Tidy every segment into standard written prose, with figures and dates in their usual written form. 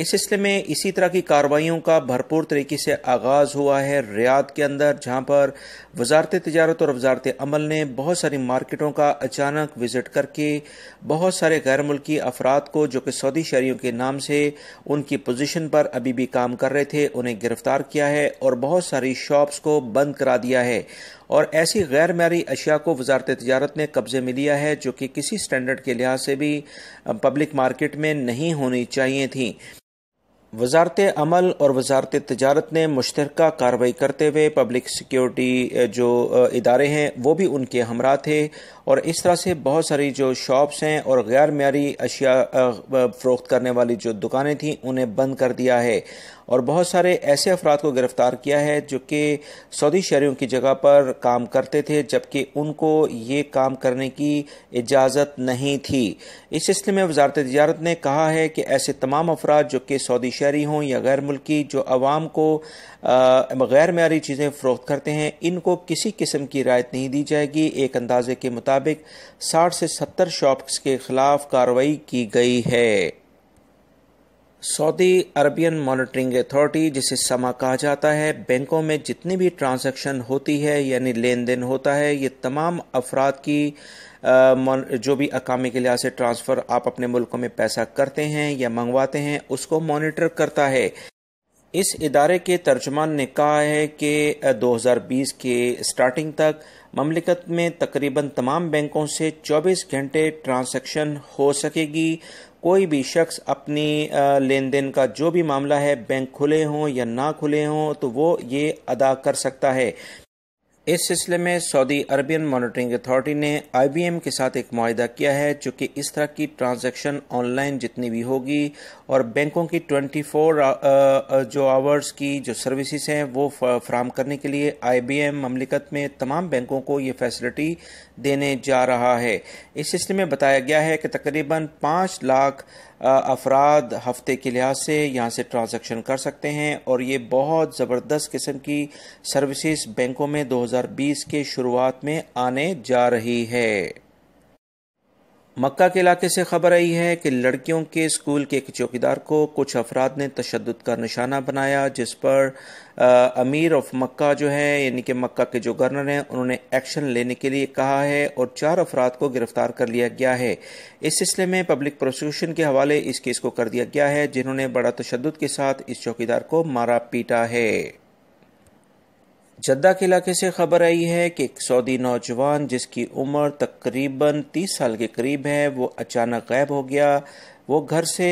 اس سلسلے میں اسی طرح کی کارروائیوں کا بھرپور طریقے سے آغاز ہوا ہے ریاض کے اندر، جہاں پر وزارت تجارت اور وزارت عمل نے بہت ساری مارکیٹوں کا اچانک وزٹ کر کے بہت سارے غیر ملکی افراد کو جو کہ سعودی شہریوں کے نام سے ان کی پوزیشن پر ابھی بھی کام کر رہے تھے انہیں گرفتار کیا ہے اور بہت ساری شاپس کو بند کرا دیا ہے، اور ایسی غیر معیاری اشیاء کو وزارت تجارت نے قبضے میں لیا ہے جو کہ کسی سٹینڈرڈ کے لحاظ سے بھی پبلک مارکیٹ میں نہیں ہونی چاہیے تھیں۔ وزارت عمل اور وزارت تجارت نے مشترکہ کارروائی کرتے ہوئے پبلک سیکیورٹی جو ادارے ہیں وہ بھی ان کے ہمراہ تھے، اور اس طرح سے بہت ساری جو شاپس ہیں اور غیر معیاری اشیاء فروخت کرنے والی جو دکانیں تھیں انہیں بند کر دیا ہے، اور بہت سارے ایسے افراد کو گرفتار کیا ہے جو کہ سعودی شہریوں کی جگہ پر کام کرتے تھے جبکہ ان کو یہ کام کرنے کی اجازت نہیں تھی۔ اس سلسلے میں وزارت تجارت نے کہا ہے کہ ایسے تمام افراد جو کہ سعودی شہری ہوں یا غیر ملکی جو عوام کو غیر معیاری چیزیں فروخت کرتے ہیں ان کو کسی قسم کی رعایت نہیں دی جائے گی۔ ایک اندازے کے مطابق 60 سے 70 شاپس کے خلاف کارروائی کی گئی ہے۔ سعودی عربین مانیٹرنگ اتھارٹی جسے سما کہا جاتا ہے، بینکوں میں جتنی بھی ٹرانزیکشن ہوتی ہے یعنی لین دین ہوتا ہے، یہ تمام افراد کی جو بھی اقامے کے لحاظ سے ٹرانسفر آپ اپنے ملکوں میں پیسہ کرتے ہیں یا منگواتے ہیں اس کو مانیٹر کرتا ہے۔ اس ادارے کے ترجمان نے کہا ہے کہ 2020 کے سٹارٹنگ تک مملکت میں تقریباً تمام بینکوں سے 24 گھنٹے ٹرانزیکشن ہو سکے گی۔ کوئی بھی شخص اپنی لین دین کا جو بھی معاملہ ہے بینک کھلے ہوں یا نہ کھلے ہوں تو وہ یہ ادا کر سکتا ہے۔ اس سلسلے میں سعودی عربین مانیٹرنگ اتھارٹی نے IBM کے ساتھ ایک معاہدہ کیا ہے جو کہ اس طرح کی ٹرانزیکشن آن لائن جتنی بھی ہوگی اور بینکوں کی 24 جو آورز کی جو سروسز ہیں وہ فراہم کرنے کے لیے IBM مملکت میں تمام بینکوں کو یہ فیسلٹی دینے جا رہا ہے۔ اس سلسلے میں بتایا گیا ہے کہ تقریباً 5 لاکھ افراد ہفتے کے لحاظ سے یہاں سے ٹرانزیکشن کر سکتے ہیں، اور یہ بہت زبردست قسم کی سروسز بینکوں میں 2020 کے شروعات میں آنے جا رہی ہے۔ مکہ کے علاقے سے خبر آئی ہے کہ لڑکیوں کے اسکول کے ایک چوکیدار کو کچھ افراد نے تشدد کا نشانہ بنایا، جس پر امیر آف مکہ جو ہے یعنی کہ مکہ کے جو گورنر ہیں انہوں نے ایکشن لینے کے لیے کہا ہے اور 4 افراد کو گرفتار کر لیا گیا ہے۔ اس سلسلے میں پبلک پروسیکیوشن کے حوالے اس کیس کو کر دیا گیا ہے جنہوں نے بڑا تشدد کے ساتھ اس چوکیدار کو مارا پیٹا ہے۔ جدہ کے علاقے سے خبر آئی ہے کہ ایک سعودی نوجوان جس کی عمر تقریباً 30 سال کے قریب ہے وہ اچانک غائب ہو گیا۔ وہ گھر سے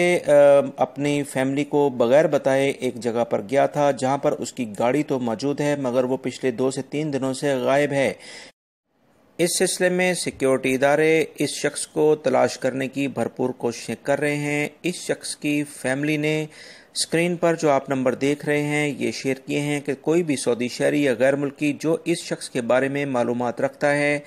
اپنی فیملی کو بغیر بتائے ایک جگہ پر گیا تھا جہاں پر اس کی گاڑی تو موجود ہے مگر وہ پچھلے 2 سے 3 دنوں سے غائب ہے۔ اس سلسلے میں سیکیورٹی ادارے اس شخص کو تلاش کرنے کی بھرپور کوششیں کر رہے ہیں۔ اس شخص کی فیملی نے اسکرین پر جو آپ نمبر دیکھ رہے ہیں یہ شیئر کیے ہیں کہ کوئی بھی سعودی شہری یا غیر ملکی جو اس شخص کے بارے میں معلومات رکھتا ہے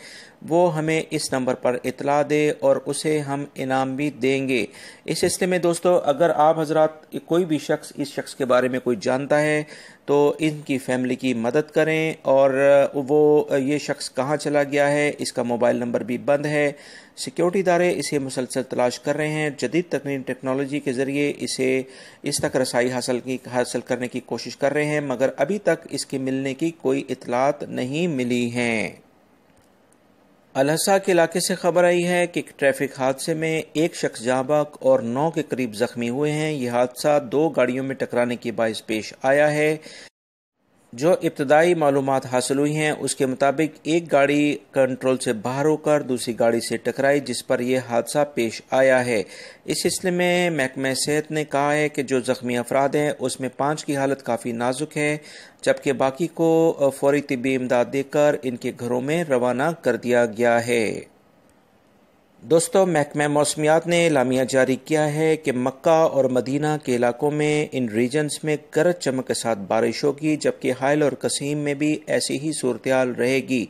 وہ ہمیں اس نمبر پر اطلاع دے اور اسے ہم انعام بھی دیں گے۔ اس سلسلے میں دوستو اگر آپ حضرات کوئی بھی شخص اس شخص کے بارے میں کوئی جانتا ہے تو ان کی فیملی کی مدد کریں، اور وہ یہ شخص کہاں چلا گیا ہے اس کا موبائل نمبر بھی بند ہے۔ سیکیورٹی ادارے اسے مسلسل تلاش کر رہے ہیں، جدید تکنیکی ٹیکنالوجی کے ذریعے اسے اس تک رسائی حاصل کرنے کی کوشش کر رہے ہیں مگر ابھی تک اس کے ملنے کی کوئی اطلاعات نہیں ملی ہیں۔ الحصہ کے علاقے سے خبر آئی ہے کہ ایک ٹریفک حادثے میں ایک شخص جاں بحق اور 9 کے قریب زخمی ہوئے ہیں۔ یہ حادثہ 2 گاڑیوں میں ٹکرانے کے باعث پیش آیا ہے۔ جو ابتدائی معلومات حاصل ہوئی ہیں اس کے مطابق ایک گاڑی کنٹرول سے باہر ہو کر دوسری گاڑی سے ٹکرائی جس پر یہ حادثہ پیش آیا ہے۔ اس سلسلے میں محکمہ صحت نے کہا ہے کہ جو زخمی افراد ہیں اس میں 5 کی حالت کافی نازک ہے جبکہ باقی کو فوری طبی امداد دے کر ان کے گھروں میں روانہ کر دیا گیا ہے۔ دوستو محکمہ موسمیات نے اعلامیہ جاری کیا ہے کہ مکہ اور مدینہ کے علاقوں میں ان ریجنز میں گرج چمک کے ساتھ بارش ہوگی جبکہ حائل اور قصیم میں بھی ایسی ہی صورتحال رہے گی۔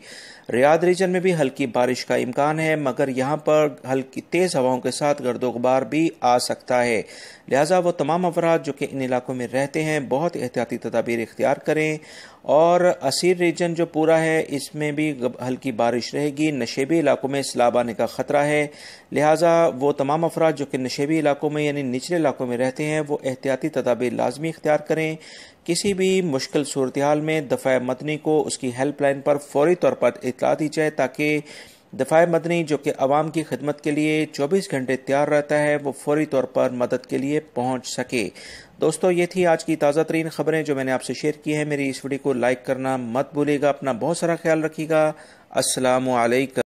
ریاض ریجن میں بھی ہلکی بارش کا امکان ہے، مگر یہاں پر ہلکی تیز ہواؤں کے ساتھ گرد و غبار بھی آ سکتا ہے، لہٰذا وہ تمام افراد جو کہ ان علاقوں میں رہتے ہیں بہت احتیاطی تدابیر اختیار کریں۔ اور اسیر ریجن جو پورا ہے اس میں بھی ہلکی بارش رہے گی، نشیبی علاقوں میں سیلاب آنے کا خطرہ ہے، لہٰذا وہ تمام افراد جو کہ نشیبی علاقوں میں یعنی نچلے علاقوں میں رہتے ہیں وہ احتیاطی تدابیر لازمی اختیار کریں۔ کسی بھی مشکل صورتحال میں دفاع مدنی کو اس کی ہیلپ لائن پر فوری طور پر اطلاع دی جائے تاکہ دفاع مدنی جو کہ عوام کی خدمت کے لیے 24 گھنٹے تیار رہتا ہے وہ فوری طور پر مدد کے لیے پہنچ سکے۔ دوستو یہ تھی آج کی تازہ ترین خبریں جو میں نے آپ سے شیئر کی ہیں۔ میری اس ویڈیو کو لائک کرنا مت بھولیے گا، اپنا بہت سارا خیال رکھیے گا۔ السلام علیکم۔